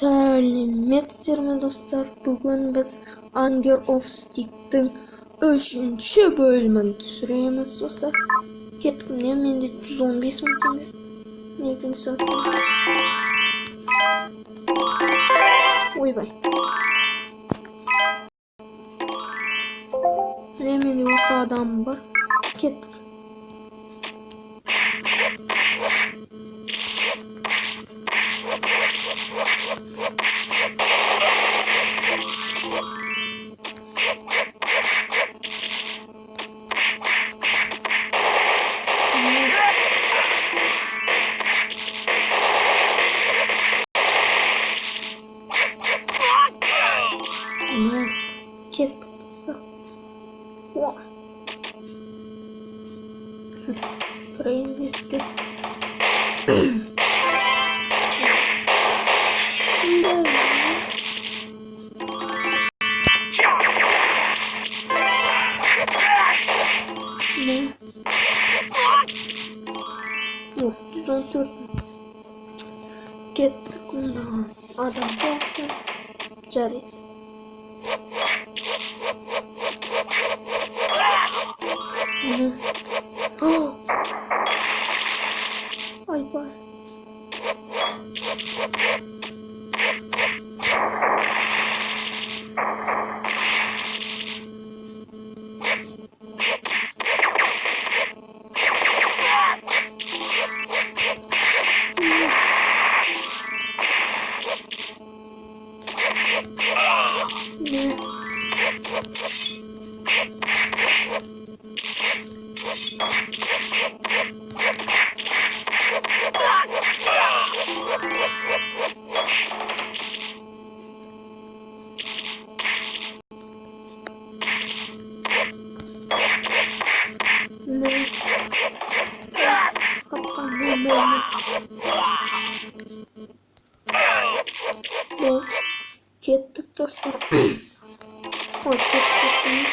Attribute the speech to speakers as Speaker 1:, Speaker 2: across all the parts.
Speaker 1: Сәлеметсіздер ме достар? Бүгін біз ангерофстиктің үшінші бөлімін түсіреміз достар. Кеттік, менде 115 мың теңге. Некім сатты. Ойбай. Менде осы адам бар. Кеттік. Crazy. Kettik bundan. Adam geldi. Cari. Ay var. Kettik dostlar. Oy, kettik.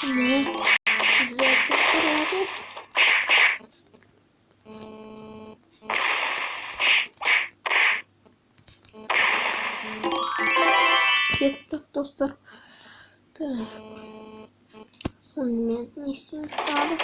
Speaker 1: Ne? Güzel kurtardı. Kettik dostlar. Sonunda ne işimiz kaldı?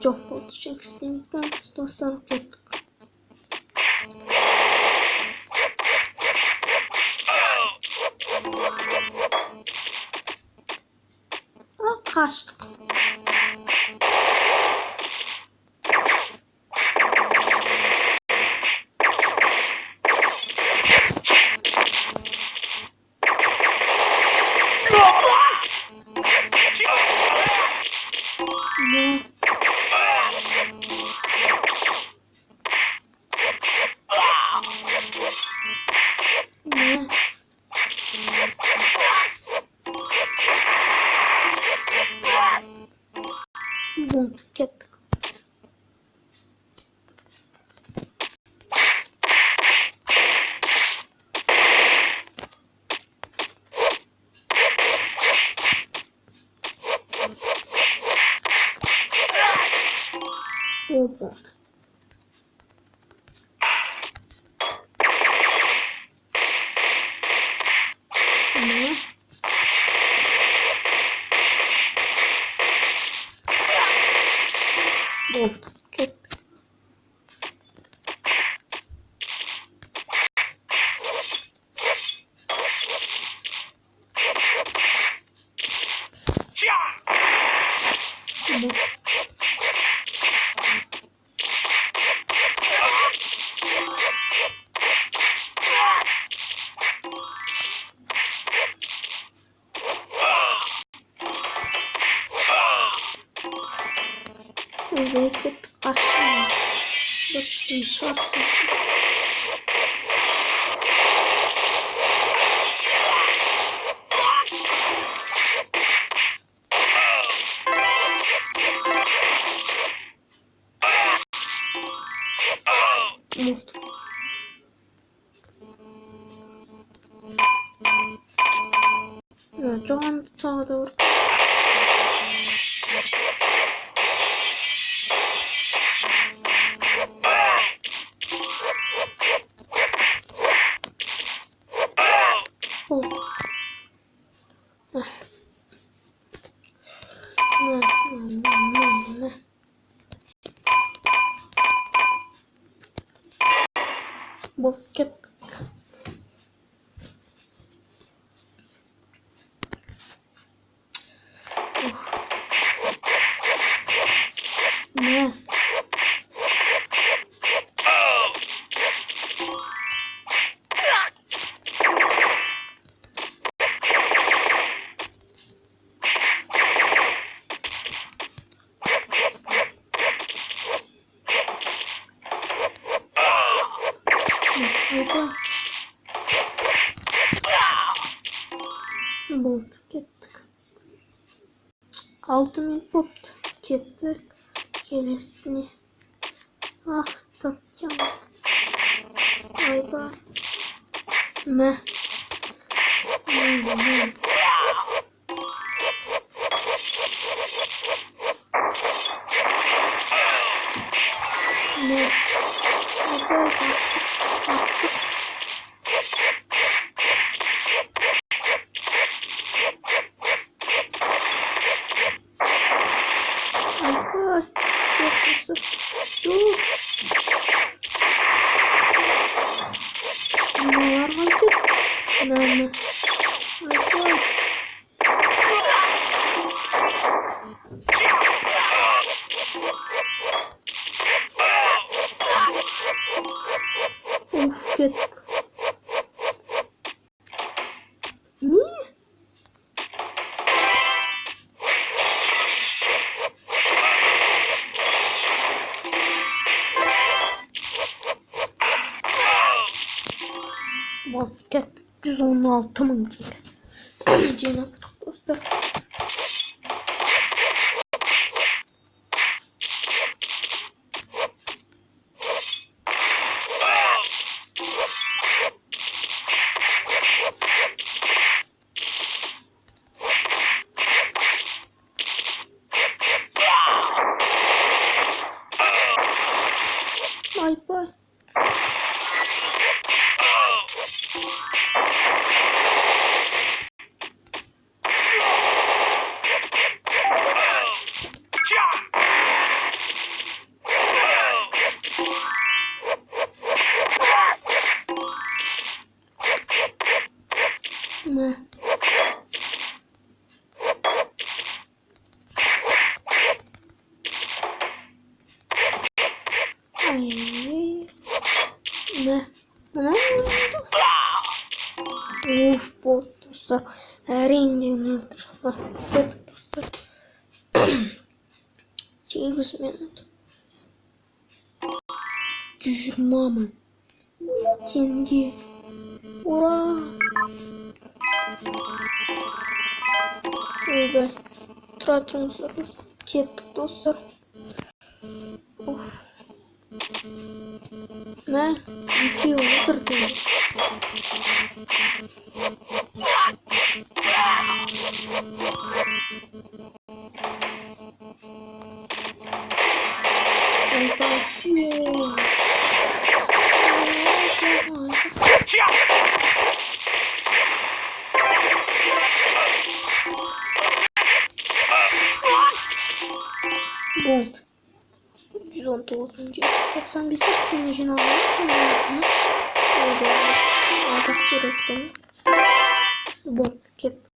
Speaker 1: Çok oldu çünkü istemekten dostlar kettik. Kaçtık. Ne? Ne? Bum, kettik. Opa. Ne? Bum, kettik. Bum. Zeytin aşağı. Bakın çok Жоғанды тағы да бар. Болып кеттік. Болды, кеттік. 6 минут бопты. Кеттік. Келесіне. Так, жаңа. Айбай. Мә. Кеттік. Не? Болды, кеттік. 116 мың теңге. Жинақтық достар. Айбай. Мә. Болды достар. Әрине өлтір. Кеттік достар. 8 минут. 120 мың теңге. Ура! Ойбай. Тұра тұрыңыздар. Кеттік достар. Мә, екеуі отырды. Болды. 119 95 теңге жиналған. Ардақ керекпін. Болды, кеттік.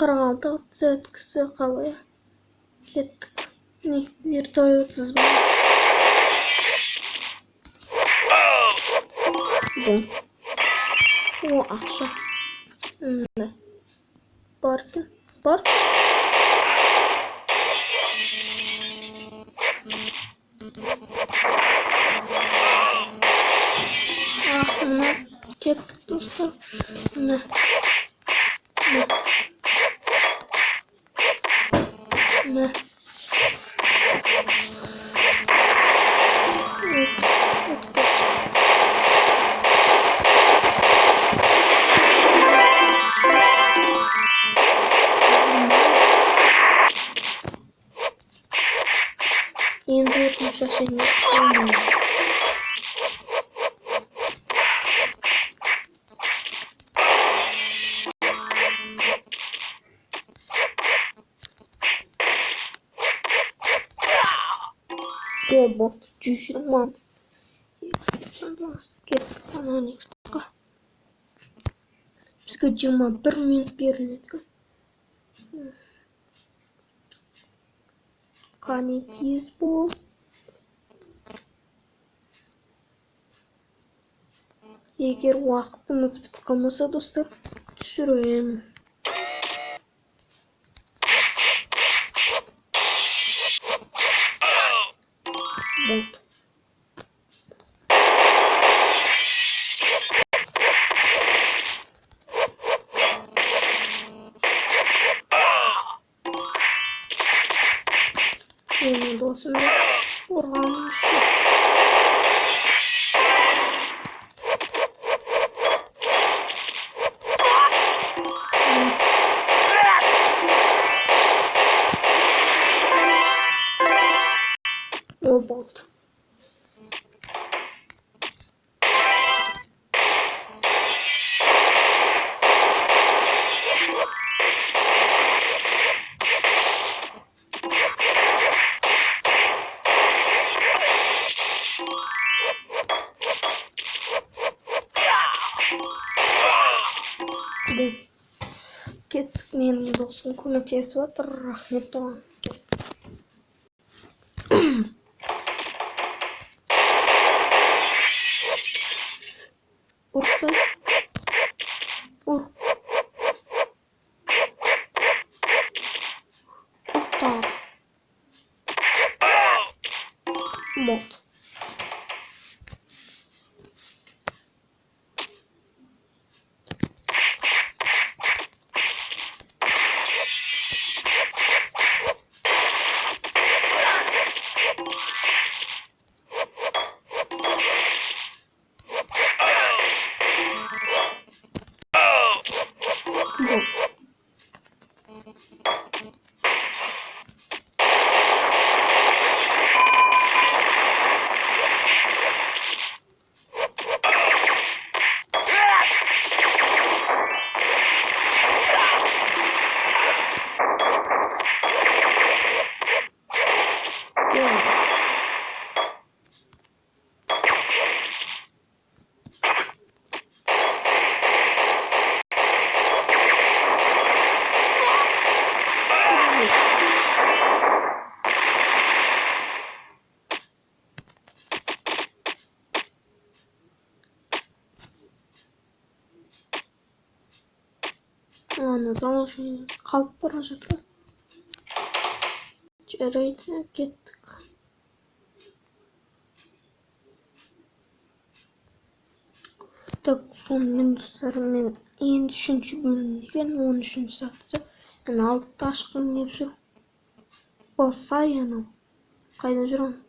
Speaker 1: Қарағалды өткісі қалай. Кеттік. Не, вертолетсыз ба? Bon. О, ақша. Барды. Бар. Мына кеттік достар. Мына. Мына. қосымша және болмайды. Робот 120. Кеттік анекдотқа. Бізге 21 минут беріледі. Қане тез бол. Егер уақытымыз бітіп қалмаса, достар, түсіремін. Болды. Менің досым ұрғаным үшін. О, болды. Кеттік, менің досым көмектесіп жатыр. Рахмет оған. Ұрса. Ұр. Ұқтар. Болды. Аны заложение қалып бара жатыр. Жарайды, кеттік. Так, сонымен достар, мен енді үшінші бөлім деген 13-ші сатысы. Мен алтыда ашқым келіп жүр. Болсай анау. Қайда жүрмін?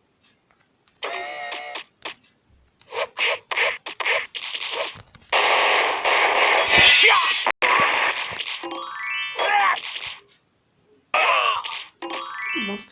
Speaker 1: Болды.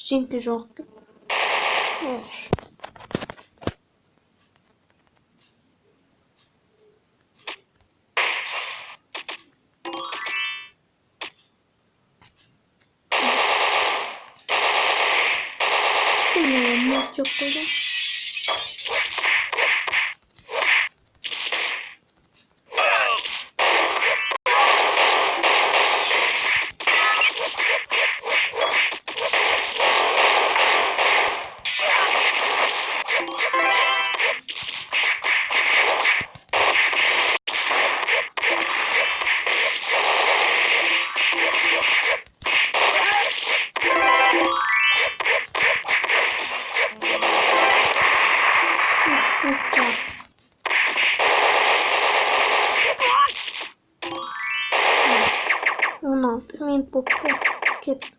Speaker 1: ештеңке жоқ. Çok koydum. Мен поппу кет.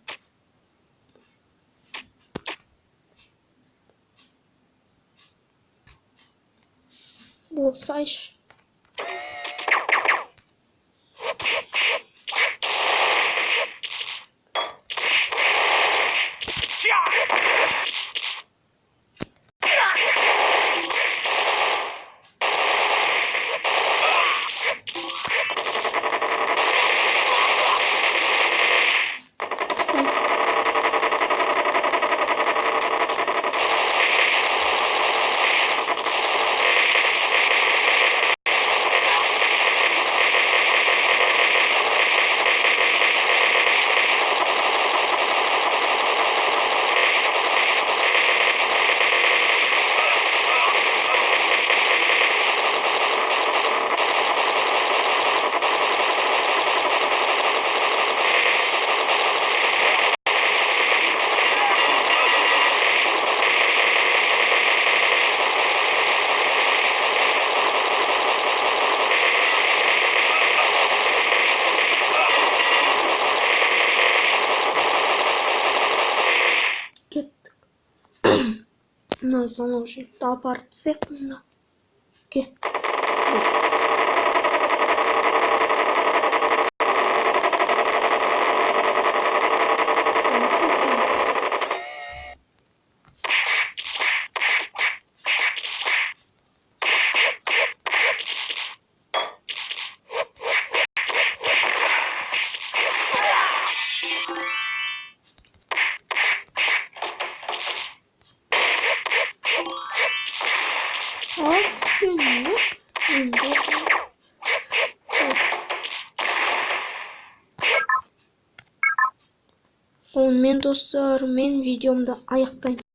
Speaker 1: Болсайшы. Nasıl olacak? Daha partisi yakında. Okey. Сонымен достар, мен видеомды аяқтаймын.